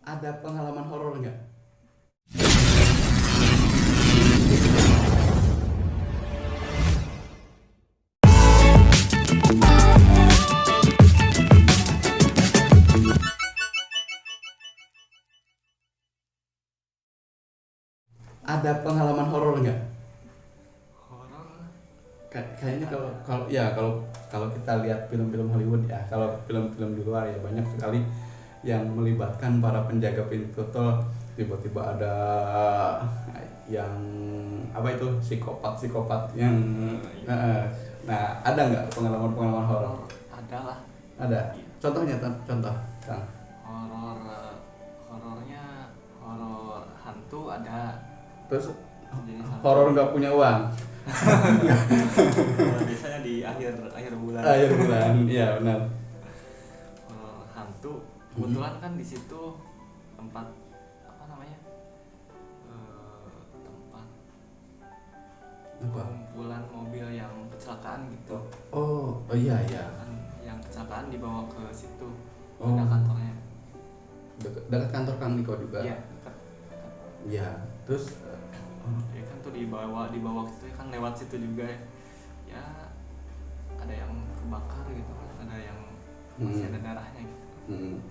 Ada pengalaman horor nggak? Ada pengalaman horor nggak? Horor Kayaknya kalau kalau ya kalau kalau kita lihat film-film Hollywood ya, kalau film-film di luar ya banyak sekali yang melibatkan para penjaga pintu tol. Tiba-tiba ada yang apa itu psikopat yang eh, nah ada nggak pengalaman-pengalaman horor? horor ada lah. Ada. Iya. Contohnya contoh. Kang. Horor horornya horor hantu ada. Terus Jadi satu horor nggak punya uang biasanya di akhir akhir bulan. akhir bulan, iya benar. Horor hantu kebetulan kan di situ tempat apa namanya, tempat Apa? kumpulan mobil yang kecelakaan gitu. Oh iya iya. Kan yang kecelakaan dibawa ke situ, Oh. ada kantornya. Dekat kantor Kang Niko juga. Iya, dekat. Iya. Terus Ya kan tuh dibawa ke situ kan, lewat situ juga ya. Ya ada yang kebakar gitu kan, ada yang masih ada darahnya gitu.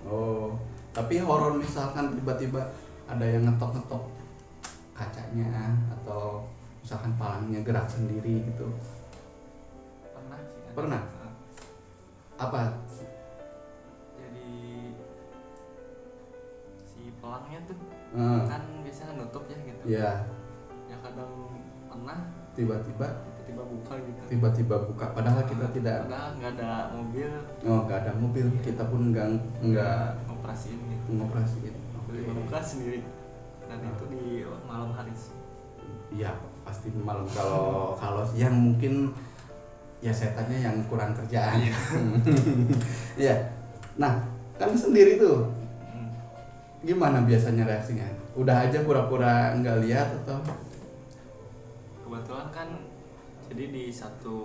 oh, tapi horor misalkan tiba-tiba ada yang ngetok-ngetok kacanya atau misalkan palangnya gerak sendiri gitu. Pernah sih ada. Pernah? Apa? Jadi si pelangnya tuh Eh, kan biasanya nutup ya gitu. ya, Ya kadang pernah tiba-tiba tiba-tiba buka gitu. tiba-tiba buka padahal kita tidak. Padahal nggak ada mobil. Oh, nggak ada mobil, kita pun nggak Operasiin gitu. ngoperasiin. Tiba-tiba buka sendiri. Dan itu di malam hari sih. Iya, pasti malam. Kalau siang mungkin ya setannya yang kurang kerjaan. Iya. Iya. Nah, kan sendiri tuh Hmm. gimana biasanya reaksinya? Udah aja pura-pura nggak lihat atau? Kebetulan kan jadi di satu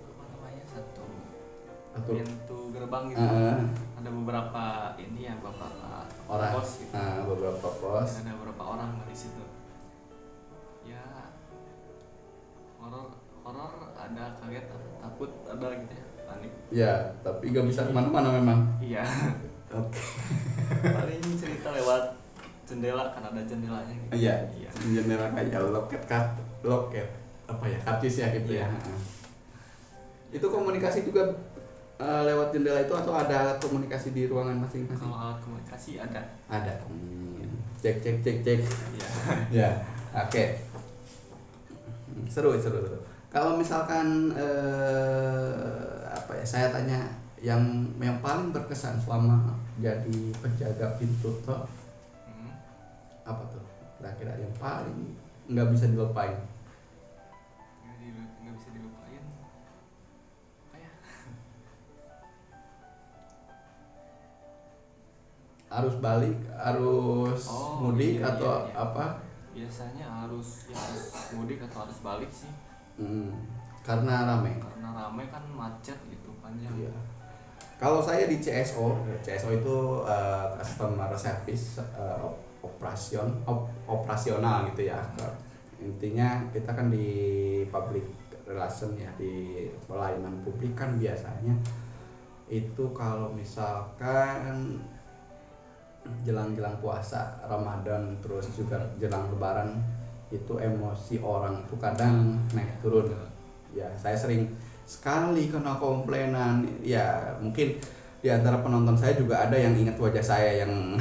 apa namanya, satu Atau pintu gerbang gitu. Ada beberapa ini ya, beberapa orang pos gitu. beberapa pos. Ada beberapa orang di situ. Ya horor ada, kaget, takut ada gitu ya, panik. Ya, tapi nggak bisa kemana-mana memang. Iya. Oke. Paling cerita lewat jendela, kan ada jendelanya gitu. Iya. Iya. Jendela kayak loket apa ya, karcis ya gitu Iya. ya. Itu komunikasi juga lewat jendela itu atau ada komunikasi di ruangan masing-masing? Kalau alat komunikasi ada. Ada. Cek cek cek cek. Iya. Ya, oke. Seru. Kalau misalkan apa ya, saya tanya yang paling berkesan selama jadi penjaga pintu tol Hmm. apa tuh? Kira-kira yang paling nggak bisa dilupain. Nggak bisa dilupain. Apa ya? Arus balik, arus Oh, mudik iya, atau iya. apa? Biasanya harus mudik atau harus balik sih, Karena rame. karena ramai kan, macet gitu, panjang. Iya. Kalau saya di CSO itu customer service, operasional gitu ya. Intinya kita kan di public relation ya, di pelayanan publik kan biasanya itu kalau misalkan jelang-jelang puasa Ramadan terus juga jelang Lebaran itu emosi orang tuh kadang naik turun. Ya, saya sering sekali kena komplainan. Ya, mungkin di antara penonton saya juga ada yang ingat wajah saya yang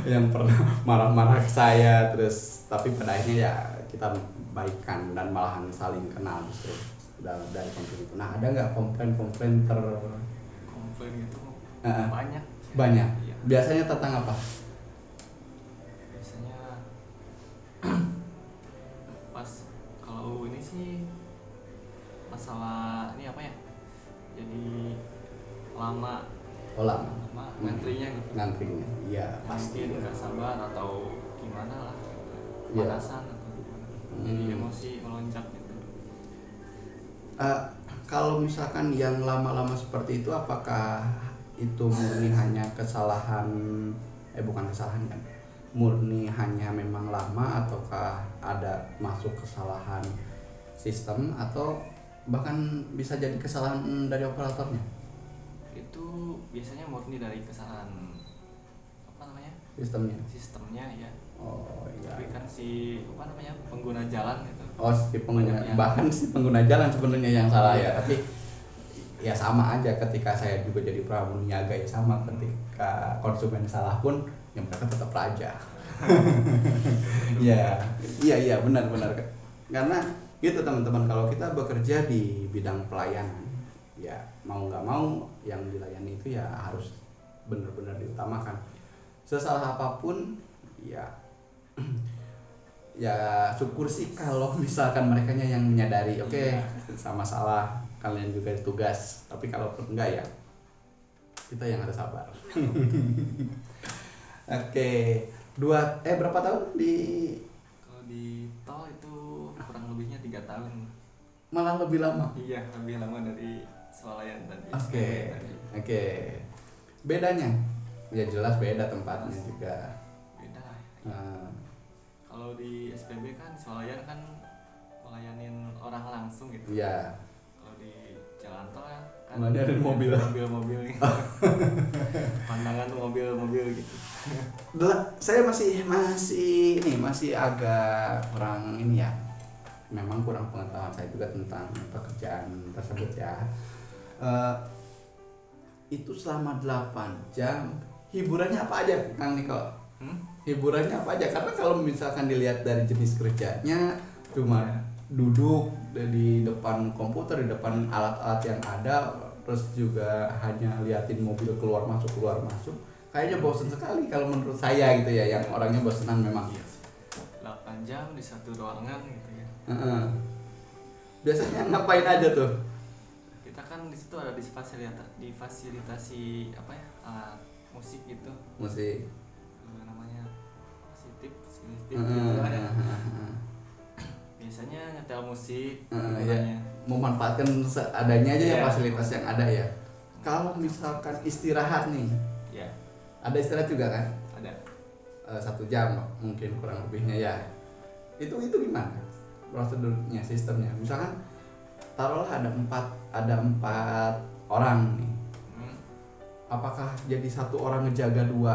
yang pernah marah-marah ke saya, terus tapi pada akhirnya ya kita baikan dan malahan saling kenal justru dari konflik itu. Nah, ada nggak komplain-komplain Komplain gitu Heeh. banyak. banyak? Iya. Biasanya tentang apa? Biasanya pas kalau ini sih masalah ini apa ya? Jadi lama Oh, lama ngantrinya gitu. ngantrinya. Iya, Pasti pasti. nggak sabar atau gimana lah, Iya. panasan atau gimana. Jadi emosi melonjak gitu. Kalau misalkan yang lama-lama seperti itu, apakah itu murni hanya kesalahan bukan kesalahan kan, murni hanya memang lama ataukah ada masuk kesalahan sistem atau bahkan bisa jadi kesalahan dari operatornya? Itu biasanya murni dari kesalahan apa namanya sistemnya ya. Oh iya. Tapi kan si apa namanya pengguna jalan itu. Oh si pengguna, bahkan si pengguna jalan sebenarnya yang salah ya. Tapi ya sama aja ketika saya juga jadi pramuniaga ya sama, ketika konsumen salah pun ya mereka tetap raja. Iya benar karena gitu teman-teman, kalau kita bekerja di bidang pelayanan ya mau nggak mau yang dilayani itu ya harus benar-benar diutamakan. Sesalah apapun ya ya syukur sih kalau misalkan merekanya yang menyadari oke, sama salah kalian juga tugas, tapi kalau enggak ya kita yang harus sabar. Oke, berapa tahun di kalau di tol itu kurang lebihnya 3 tahun. Malah lebih lama. Iya, lebih lama dari swalayan tadi. Oke. Bedanya? Ya jelas beda tempatnya juga. Beda lah. Kalau di SPB kan swalayan kan melayanin orang langsung gitu. Iya. Kalau di jalan tol ya kan melayanin mobil gitu. Pandangan mobil gitu. Saya masih agak kurang ini ya. Memang kurang pengetahuan saya juga tentang pekerjaan tersebut ya. Itu selama 8 jam hiburannya apa aja Kang Niko? Hiburannya apa aja? Karena kalau misalkan dilihat dari jenis kerjanya cuma duduk di depan komputer, di depan alat-alat yang ada, terus juga hanya liatin mobil keluar masuk, kayaknya bosan sekali kalau menurut saya gitu ya, yang orangnya bosanan memang. 8 jam di satu ruangan gitu ya. Biasanya ngapain aja tuh? Kita kan di situ ada difasilitasi apa ya, alat musik gitu. Musik. Namanya positif gitu ada. Biasanya nyetel musik. Ya, memanfaatkan seadanya aja ya fasilitas yang ada ya. Kalau misalkan istirahat nih, ya. Ada istirahat juga kan? Ada. 1 jam mungkin kurang lebihnya ya. Itu gimana prosedurnya, sistemnya? Misalkan taruhlah ada empat orang nih. Apakah jadi 1 orang ngejaga 2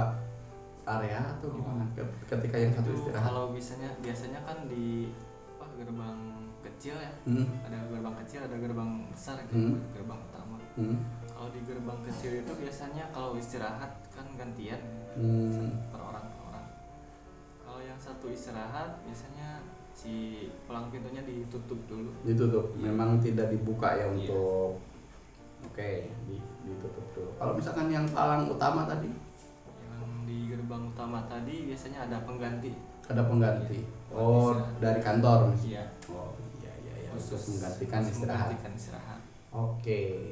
area atau gimana ketika yang satu istirahat? Kalau biasanya kan di gerbang kecil ya. Ada gerbang kecil, ada gerbang besar gitu, gerbang utama. Kalau di gerbang kecil itu biasanya kalau istirahat kan gantian per orang. Kalau yang satu istirahat biasanya si pelang pintunya ditutup dulu. Memang tidak dibuka ya untuk ditutup dulu. Kalau misalkan yang palang utama tadi, yang di gerbang utama tadi biasanya ada pengganti. Dari kantor. Iya. Khusus menggantikan istirahat. Oke.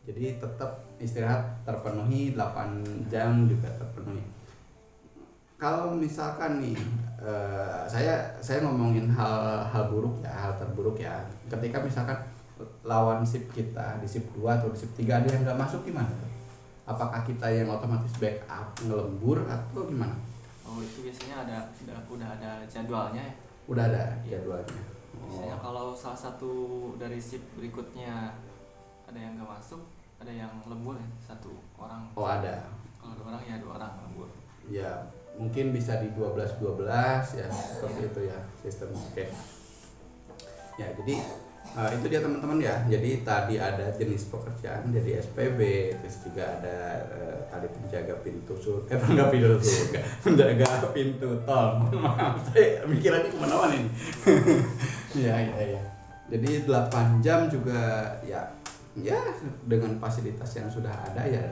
Jadi tetap istirahat terpenuhi, 8 jam juga terpenuhi. Kalau misalkan nih saya ngomongin hal buruk ya, hal terburuk ya. Ketika misalkan lawan shift kita di shift 2 atau di shift 3 ada yang nggak masuk, gimana? Apakah kita yang otomatis backup ngelembur atau gimana? Oh, itu biasanya udah ada jadwalnya ya. Udah ada jadwalnya. Biasanya kalau salah satu dari shift berikutnya ada yang nggak masuk, ada yang lembur ya, 1 orang. Oh, ada. Kalau 2 orang ya 2 orang lembur. Ya, mungkin bisa di 12 ya, seperti itu ya sistem. Oke. Ya, jadi itu dia teman-teman ya. Jadi tadi ada jenis pekerjaan, jadi SPB, terus juga ada tadi penjaga pintu penjaga pintu tol. Maaf, saya mikirannya kemana-mana ini. Ya. Jadi 8 jam juga ya dengan fasilitas yang sudah ada ya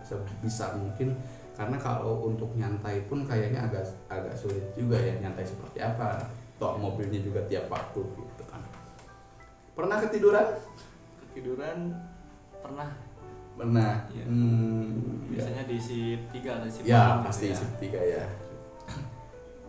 sebisa mungkin, karena kalau untuk nyantai pun kayaknya agak sulit juga ya, nyantai seperti apa. Toh mobilnya juga tiap waktu gitu kan. Pernah ketiduran? Pernah. Ya. Biasanya di shift 3 atau shift 4 ya pasti gitu ya. Shift 3 ya.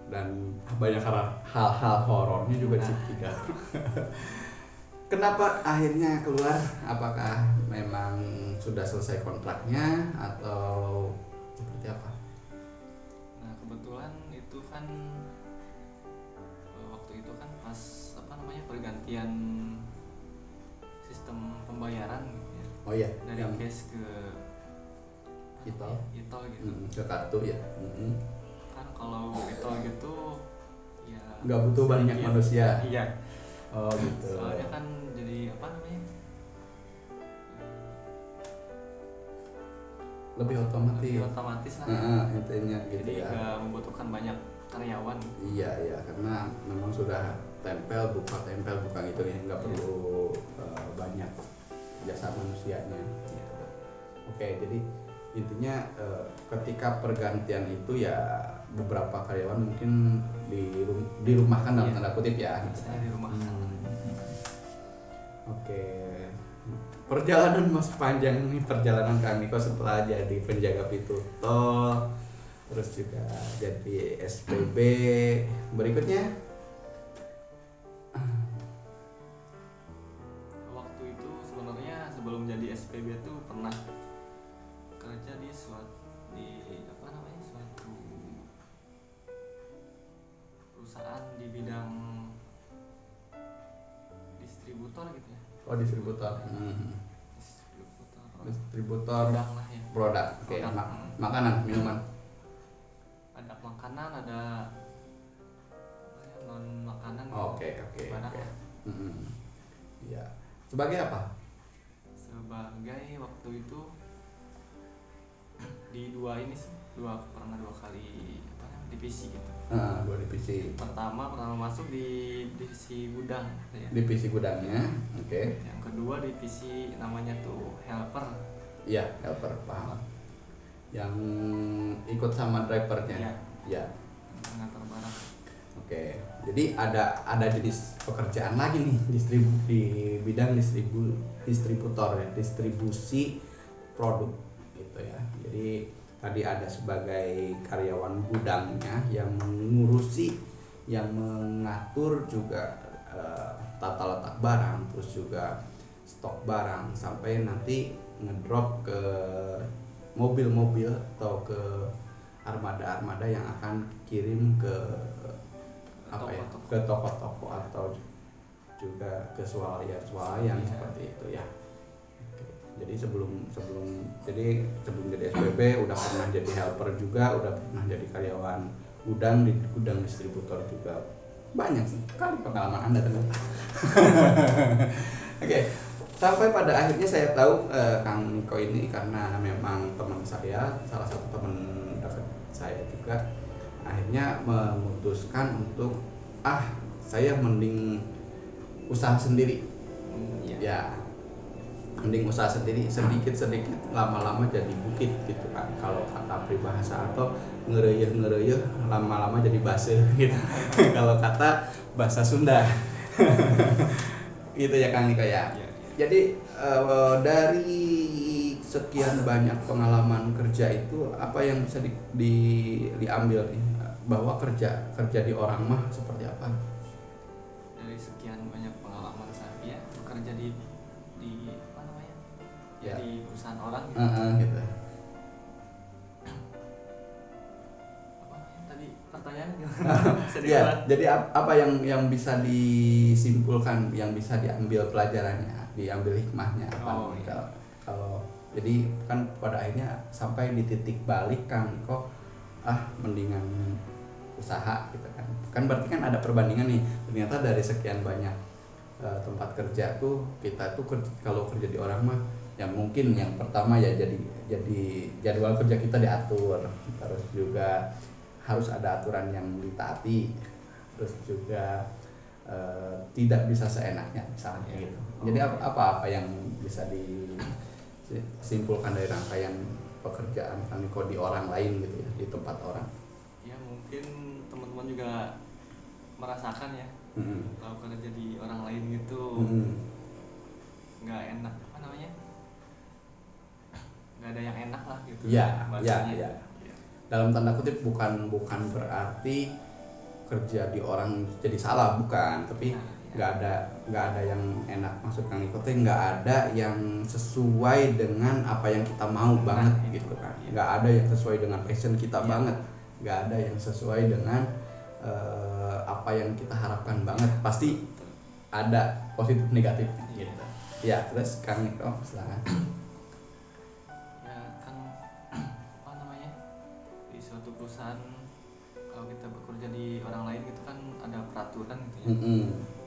Dan banyak hal-hal horornya juga di shift 3. Kenapa akhirnya keluar? Apakah memang sudah selesai kontraknya atau seperti apa? itu kan pas apa namanya pergantian sistem pembayaran gitu ya. Oh iya, dari cash ke e-tol gitu. Ke kartu ya. Kan kalau e-tol gitu ya nggak butuh banyak manusia. Iya. Oh gitu. Soalnya kan jadi apa namanya? Lebih otomatis lah. Intinya gitu. Jadi ya. Nggak membutuhkan banyak karyawan. Iya karena memang sudah tempel buka gitu ya, nggak perlu banyak jasa manusianya. Gitu. Oke, jadi intinya ketika pergantian itu ya beberapa karyawan mungkin dirumahkan dalam tanda kutip ya. Saya dirumahkan. Oke. Perjalanan masih panjang nih perjalanan Kang Niko setelah jadi penjaga pintu tol, terus juga jadi SPB. Berikutnya waktu itu sebenarnya sebelum jadi SPB itu pernah kerja di suatu perusahaan di bidang distributor gitu ya. Oh, distributor. Distributor produk. Oke, makanan, minuman. Ada makanan, ada non makanan. Oke. Ya. Sebagai apa? Sebagai waktu itu di pernah dua kali divisi gitu. Dua divisi. Pertama masuk di divisi gudang ya. Divisi gudangnya, oke. Yang kedua divisi namanya tuh helper. Iya, helper, paham. Yang ikut sama drivernya. Iya. Mengantar barang. Oke. Jadi ada jenis pekerjaan lagi nih di bidang distributor ya, distribusi produk gitu ya. Jadi tadi ada sebagai karyawan gudangnya yang mengurusi, yang mengatur juga tata letak barang, terus juga stok barang sampai nanti ngedrop ke mobil-mobil atau ke armada-armada yang akan kirim ke ke toko-toko atau juga ke swalayan seperti itu ya. Jadi sebelum jadi SPB udah pernah jadi helper juga, udah pernah jadi karyawan gudang di gudang distributor juga. Banyak sekali pengalaman Anda ternyata. Oke. Sampai pada akhirnya saya tahu Kang Niko ini karena memang teman saya, salah satu teman dekat saya juga, akhirnya memutuskan untuk saya mending usaha sendiri. Ya. Mending usaha sendiri, sedikit lama-lama jadi bukit gitu kan, kalau kata peribahasa, atau ngereyeh lama-lama jadi base gitu. Kalau kata bahasa Sunda. Gitu ya Kang Niko ya. Jadi dari sekian banyak pengalaman kerja itu apa yang bisa diambil nih, bahwa kerja di orang mah seperti apa? Dari sekian banyak pengalaman saya bekerja di apa namanya? Ya. Di perusahaan orang gitu. Gitu. Apa tadi pertanyaannya? Ya, jadi apa yang bisa disimpulkan, yang bisa diambil pelajarannya, diambil hikmahnya apa? Kalau jadi kan pada akhirnya sampai di titik balik kan kok mendingan usaha gitu kan. Kan berarti kan ada perbandingan nih. Ternyata dari sekian banyak tempat kerja tuh, kita tuh kalau kerja di orang mah ya mungkin yang pertama ya jadi jadwal kerja kita diatur, terus juga harus ada aturan yang ditaati, terus juga tidak bisa seenaknya misalnya gitu. Jadi apa yang bisa disimpulkan dari rangkaian pekerjaan Kang Niko di orang lain gitu ya, di tempat orang? Ya mungkin teman-teman juga merasakan ya. Kalau kerja di orang lain gitu nggak enak, apa namanya, nggak ada yang enak lah gitu. Ya. Dalam tanda kutip bukan berarti kerja di orang jadi salah, bukan, tapi nggak ada yang enak. Maksud Kang Niko nggak ada yang sesuai dengan apa yang kita mau banget gitu kan, nggak ada yang sesuai dengan passion kita banget nggak ada yang sesuai dengan apa yang kita harapkan banget. Pasti ada positif negatifnya gitu. Ya, terus Kang Niko silakan. Ya kan apa namanya, di suatu perusahaan kalau kita bekerja di orang lain gitu kan ada peraturan gitu ya.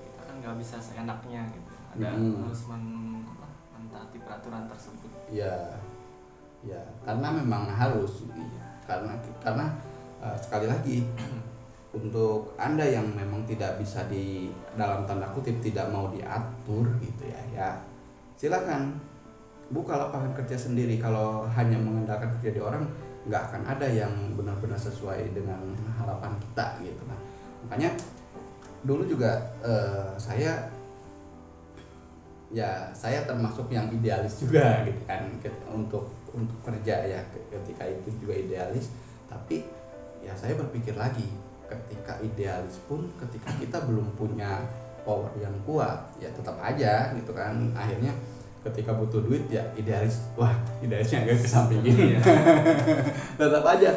Kita kan nggak bisa seenaknya gitu, ada harus mentaati peraturan tersebut. Ya, karena memang harus. Karena sekali lagi untuk Anda yang memang tidak bisa di dalam tanda kutip tidak mau diatur gitu ya silakan buka lapangan kerja sendiri. Kalau hanya mengandalkan kerja di orang, nggak akan ada yang benar-benar sesuai dengan harapan kita gitu. Nah, makanya dulu juga saya termasuk yang idealis juga gitu kan untuk kerja ya, ketika itu juga idealis. Tapi ya saya berpikir lagi, ketika idealis pun ketika kita belum punya power yang kuat ya tetap aja gitu kan, akhirnya ketika butuh duit ya idealisnya agak kesampingin. Tetap aja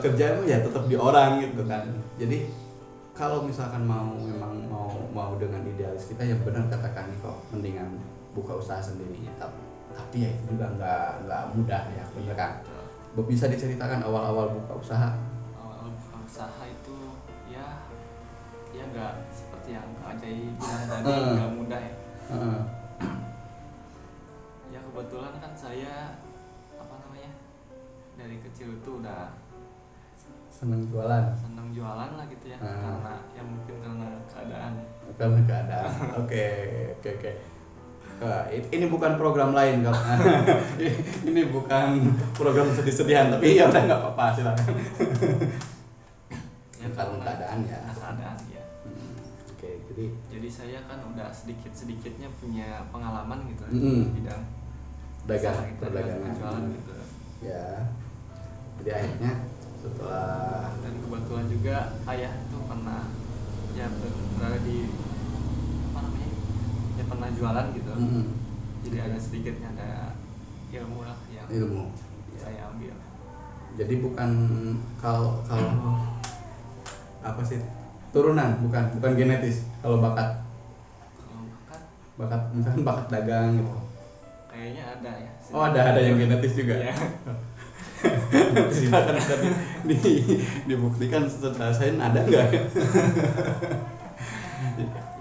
kerjaan ya tetap di orang gitu kan. Jadi kalau misalkan memang mau dengan idealis kita, yang benar katakan kok mendingan buka usaha sendiri. Tapi ya itu juga nggak mudah ya, bener kan? Bisa diceritakan awal-awal buka usaha? Awal buka usaha itu ya nggak seperti yang Kak Ajay bilang tadi, nggak mudah ya. Ya kebetulan kan saya dari kecil itu udah seneng jualan lah gitu ya. Karena ya mungkin karena keadaan. Oke. Ini bukan program lain kalau ini bukan program sedih-sedihan, tapi ya udah nggak apa-apa, silakan. Ya karena keadaan ya. Oke, jadi saya kan udah sedikitnya punya pengalaman gitu di bidang perdagangan jualan gitu ya. Jadi akhirnya setelah, dan kebetulan juga ayah tuh pernah ya berada di pernah jualan gitu. Jadi ada sedikitnya ada ilmu lah yang saya ambil. Jadi bukan kalau apa sih, turunan, bukan genetis. Kalau bakat misalkan bakat dagang gitu, kayaknya ada ya. Ada yang genetis juga ya. Silakan dibuktikan setelah saya ada nggak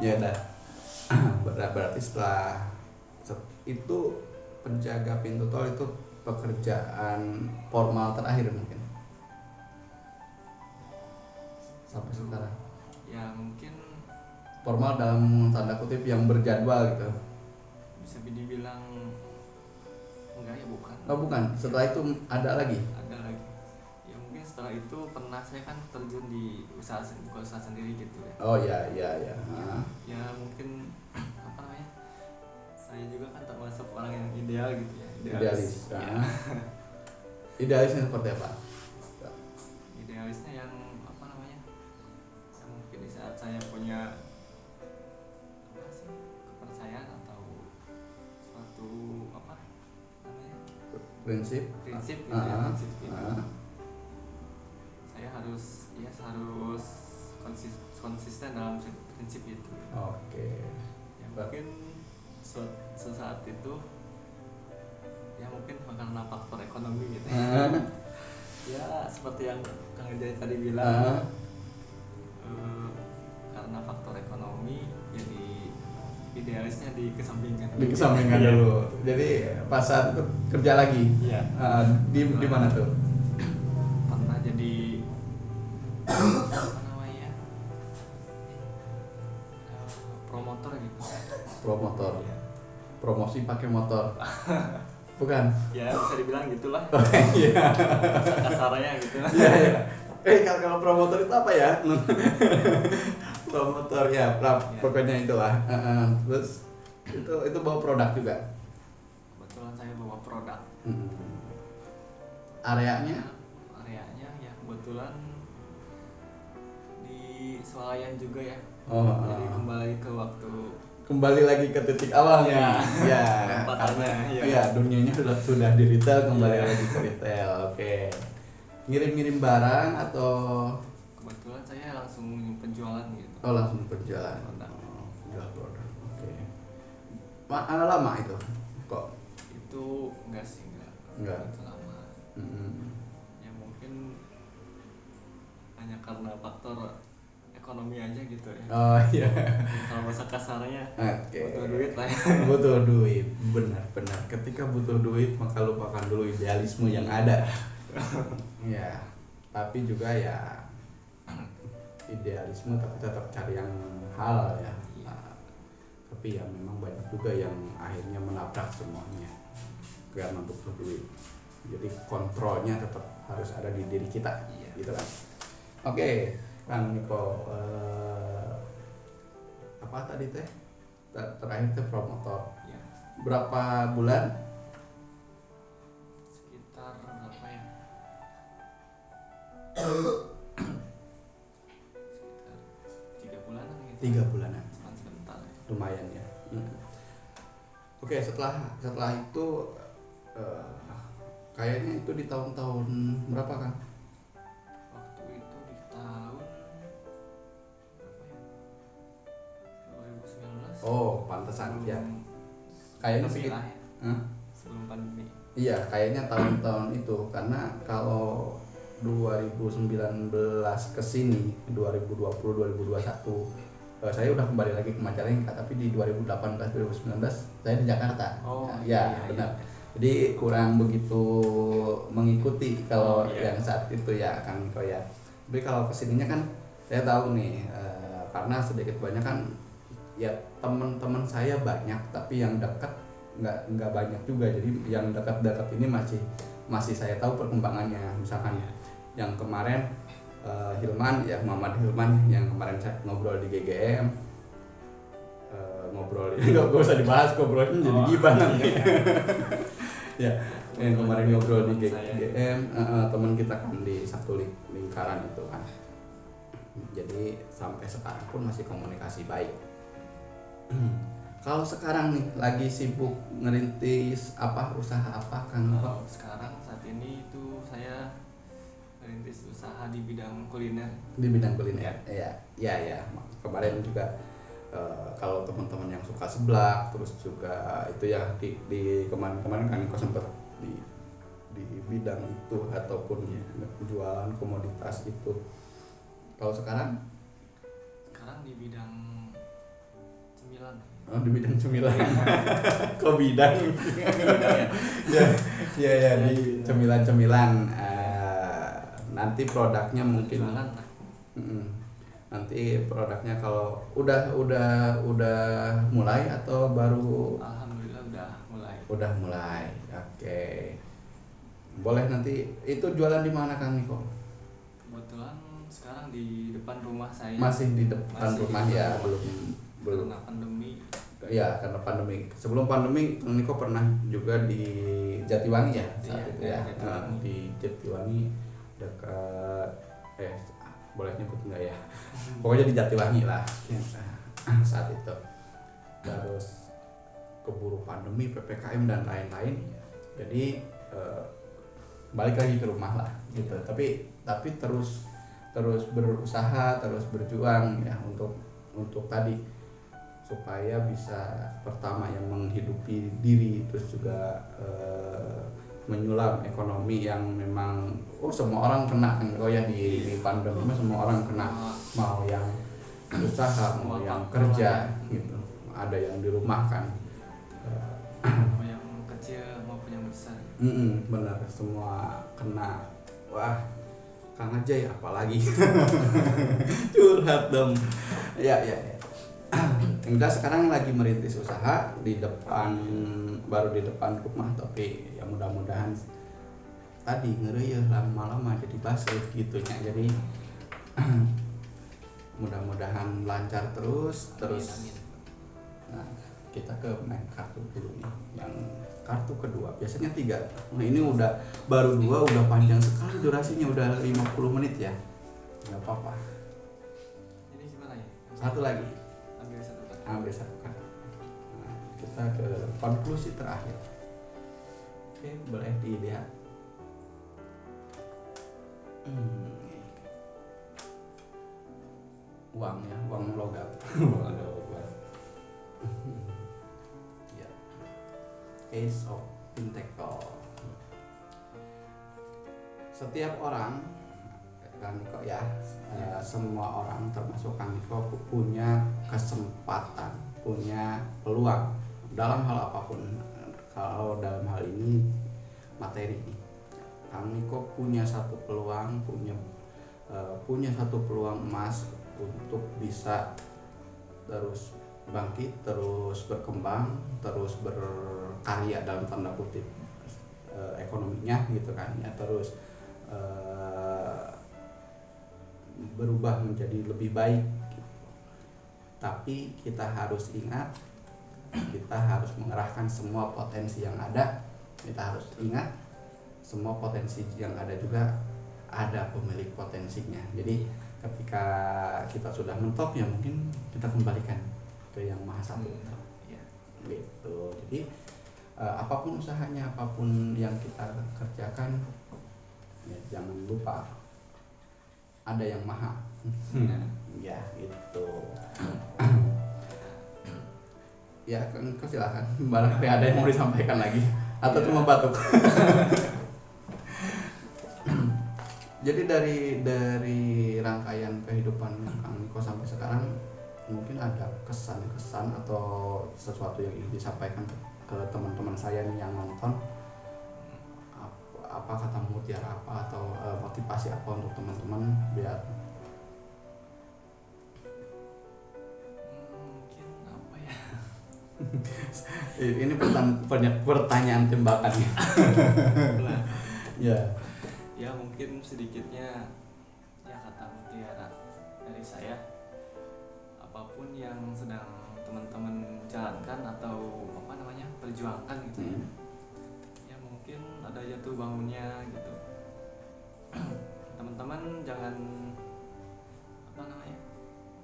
ya udah. Berarti setelah itu penjaga pintu tol itu pekerjaan formal terakhir mungkin sampai sekarang ya. Mungkin formal dalam tanda kutip yang berjadwal gitu, bisa dibilang enggak ya, bukan. Setelah itu ada lagi ya. Mungkin setelah itu pernah saya kan terjun di buka usaha sendiri gitu ya. Ya mungkin saya juga kan termasuk orang yang ideal gitu ya, idealis. Ya. Idealisnya seperti apa? Idealisnya yang ya mungkin di saat saya punya kepercayaan atau suatu prinsip gitu. Saya harus konsisten dalam prinsip itu. Oke. Ya mungkin sesaat itu ya mungkin karena faktor ekonomi gitu ya seperti yang Kang Ajay tadi bilang, karena faktor ekonomi jadi idealisnya dikesampingkan dulu. Jadi pas saat itu kerja lagi ya. Di mana tuh? Pernah jadi promotor gitu. Promotor Ya. Promosi pakai motor. Bukan? Ya bisa dibilang gitulah. Iya. Kasarnya gitu. Iya. Kalau promotor itu apa ya? Promotor ya, pokoknya itulah. Terus itu bawa produk juga. Kebetulan saya bawa produk. Areanya ya kebetulan di swalayan juga ya. Jadi kembali lagi ke titik awal nih. Ya, karena dunianya sudah di retail, kembali lagi ke retail. Oke. ngirim-ngirim barang atau kebetulan saya langsung penjualan gitu. oh langsung penjualan jual produk. Oke. Lama itu kok Itu enggak sih, enggak begitu lama. Ya mungkin hanya karena faktor ekonomi aja gitu ya. Oh iya. Kalau bahasa kasarnya butuh duit lah ya. Butuh duit, benar. Ketika butuh duit maka lupakan dulu idealisme yang ada. Ya, tapi juga ya idealisme tapi tetap cari yang halal ya. Nah, tapi ya memang banyak juga yang akhirnya menabrak semuanya karena butuh duit. Jadi kontrolnya tetap harus ada di diri kita, gitu kan. Oke, Kang Niko, apa tadi teh? Terakhir teh promotor. Ya. Berapa bulan? Sekitar berapa ya? Sekitar 3 bulanan gitu. 3 bulanan. Cuman sebentar. Lumayan ya. Oke, setelah itu kayaknya itu di tahun-tahun berapa kan? Waktu itu di tahun berapa ya? 2019. Oh, pantesan ya. Kayaknya sekitar sebelum pandemi. Iya, kayaknya tahun-tahun itu karena kalau 2019 ke sini 2020 2021 saya udah kembali lagi ke Majalengka, tapi di 2018 2019 saya di Jakarta. Oh ya, benar. Jadi kurang begitu mengikuti kalau yang saat itu ya Kang Niko ya. Tapi kalau kesininya kan saya tahu nih karena sedikit banyak kan ya teman-teman saya banyak, tapi yang dekat nggak banyak juga. Jadi yang dekat-dekat ini masih saya tahu perkembangannya. Misalkan yang kemarin Hilman ya, Muhammad Hilman yang kemarin saya ngobrol di GGM, ngobrol nggak usah dibahas, ngobrolnya jadi gibah nanti. Ya, yang kemarin ngobrol di GGM, teman kita kan di satu lingkaran itu kan. Jadi sampai sekarang pun masih komunikasi baik. Kalau sekarang nih lagi sibuk ngerintis apa, usaha apa Kang? Sekarang saat ini itu saya merintis usaha di bidang kuliner. Di bidang kuliner, ya. Kemarin juga kalau teman-teman yang suka seblak, terus juga itu ya di kemarin kan Niko sempat di bidang itu ataupun jualan komoditas itu. Kalau sekarang di bidang cemilan. Oh, di bidang cemilan. Kok bidang? ya di cemilan-cemilan. Nanti produknya mungkin nanti produknya kalau udah mulai atau baru? Alhamdulillah udah mulai. Oke. Boleh nanti itu jualan di mana Kang Niko? Kebetulan sekarang di depan rumah saya. Masih di depan rumah ya, belum karena pandemi. Ya, karena pandemi. Sebelum pandemi Kang Niko pernah juga di Jatiwangi ya saat itu ya. Di Jatiwangi dekat boleh nyebut enggak ya? Pokoknya di Jatiwangi lah saat itu. Terus keburu pandemi, PPKM dan lain-lain. Jadi balik lagi ke rumah lah gitu. Tapi terus berusaha, terus berjuang ya untuk tadi supaya bisa pertama yang menghidupi diri, terus juga menyulam ekonomi yang memang semua orang kena kan ya di pandemi, semua orang kena, mau yang usaha mau yang kerja gitu, ada yang dirumahkan, mau yang kecil maupun yang besar. Benar, semua kena. Wah, Kang Ajay apalagi curhat dong. Ya. Enggak, sekarang lagi merintis usaha baru di depan rumah, tapi ya mudah-mudahan tadi ngereueuh lama-lama jadi basuh gitu ya. Jadi mudah-mudahan lancar terus. Amin. Nah, kita ke main kartu dulu nih, yang kartu kedua biasanya 3. Nah, ini baru 2 udah panjang sekali durasinya, udah 50 menit ya. Nggak apa-apa. Ini gimana ya? Satu lagi. Ambil satu kan. Nah, kita ke konklusi terakhir. Oke, boleh dilihat. uang ya, uang logam. Ya. Ace of Pentacle. Setiap orang Kang Niko ya, semua orang termasuk Kang Niko punya kesempatan, punya peluang dalam hal apapun. Kalau dalam hal ini materi, Kang Niko punya satu peluang, punya satu peluang emas untuk bisa terus bangkit, terus berkembang, terus berkarya dalam tanda kutip ekonominya gitu kan ya, terus berubah menjadi lebih baik. Tapi kita harus ingat, kita harus mengerahkan semua potensi yang ada. Kita harus ingat semua potensi yang ada juga ada pemilik potensinya. Jadi ketika kita sudah mentok ya mungkin kita kembalikan ke yang maha satu. Gitu. Jadi apapun usahanya, apapun yang kita kerjakan, ya, jangan lupa ada yang maha. Ya gitu. Ya kan, silakan. Barangkali ada yang mau disampaikan lagi atau cuma batuk. Jadi dari rangkaian kehidupan Kang Niko sampai sekarang, mungkin ada kesan-kesan atau sesuatu yang ingin disampaikan ke teman-teman saya nih yang nonton. Apa kata mutiara apa atau motivasi apa untuk teman-teman biar mungkin apa ya? Ini pertanyaan tembakan ya. Nah, ya mungkin sedikitnya ya kata mutiara dari saya, apapun yang sedang teman-teman jalankan atau perjuangkan gitu ya. Ya mungkin ada jatuh bangunnya gitu. Teman-teman jangan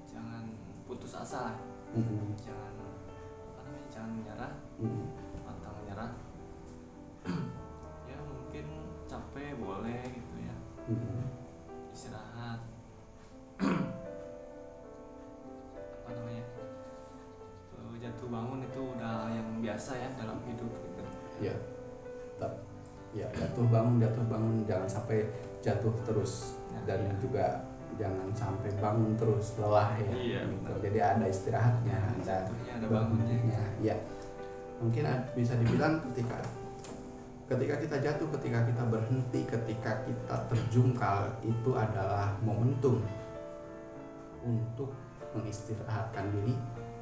jangan putus asa lah. Jangan menyerah, pantang menyerah. Ya mungkin capek boleh gitu ya, istirahat. Jatuh bangun itu udah yang biasa ya dalam hidup gitu. Ya, jatuh bangun jangan sampai jatuh terus, dan juga jangan sampai bangun terus lelah ya. Iya, gitu. Jadi ada istirahatnya, ada bangunnya. Ya, mungkin bisa dibilang ketika kita jatuh, ketika kita berhenti, ketika kita terjungkal, itu adalah momentum untuk mengistirahatkan diri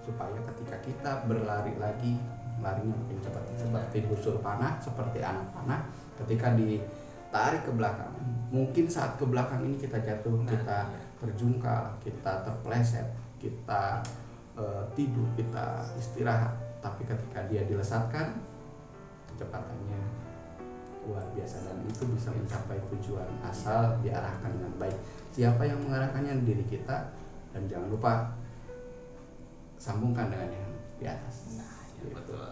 supaya ketika kita berlari lagi, larinya makin cepat, seperti busur panah, seperti anak panah. Ketika ditarik ke belakang, mungkin saat ke belakang ini kita jatuh, kita terjungkal, kita terpeleset, kita tidur, kita istirahat. Tapi ketika dia dilesatkan, kecepatannya luar biasa, dan itu bisa mencapai tujuan asal diarahkan dengan baik. Siapa yang mengarahkannya? Diri kita. Dan jangan lupa sambungkan dengan yang di atas. Nah, ya gitu. Betul.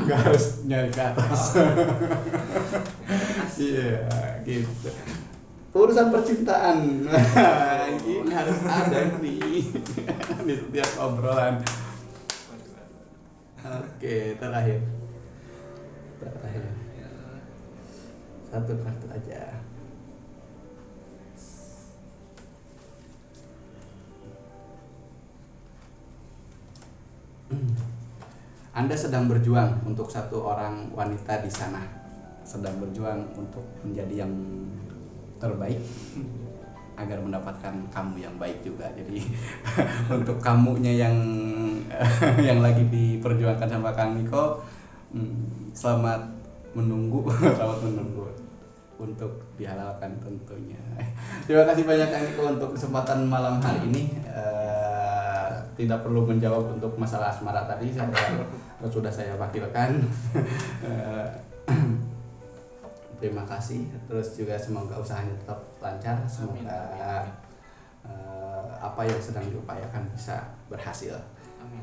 Gak harus nyari ke atas. Iya, gitu. Urusan percintaan ini harus ada nih di setiap obrolan. Oke, terakhir. Satu kartu aja. Anda sedang berjuang untuk satu orang wanita di sana, sedang berjuang untuk menjadi yang terbaik agar mendapatkan kamu yang baik juga. Jadi untuk kamunya yang lagi diperjuangkan sama Kang Niko, selamat menunggu untuk dihalalkan tentunya. Terima kasih banyak Kang Niko untuk kesempatan malam hari ini. Tidak perlu menjawab untuk masalah asmara tadi, sudah saya wakilkan. Terima kasih. Terus juga semoga usahanya tetap lancar, semoga apa yang sedang diupayakan bisa berhasil. Amin.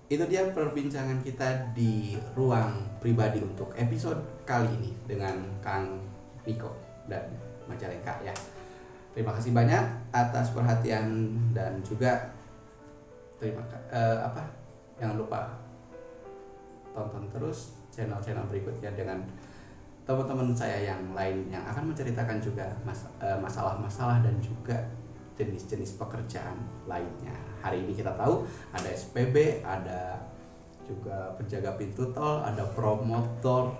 Itu dia perbincangan kita di ruang pribadi untuk episode kali ini dengan Kang Niko dan Majalengka ya. Terima kasih banyak atas perhatian dan juga jangan lupa tonton terus channel-channel berikutnya dengan teman-teman saya yang lain yang akan menceritakan juga masalah-masalah dan juga jenis-jenis pekerjaan lainnya. Hari ini kita tahu ada SPB, ada juga penjaga pintu tol, ada promotor,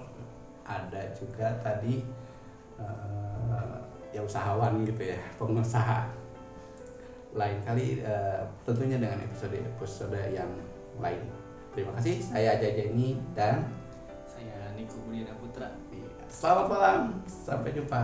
ada juga tadi ya usahawan gitu ya, pengusaha. Lain kali tentunya dengan episode yang lain. Terima kasih, saya Aja Jenny dan saya Niko Budiana Putra. Selamat malam, sampai jumpa.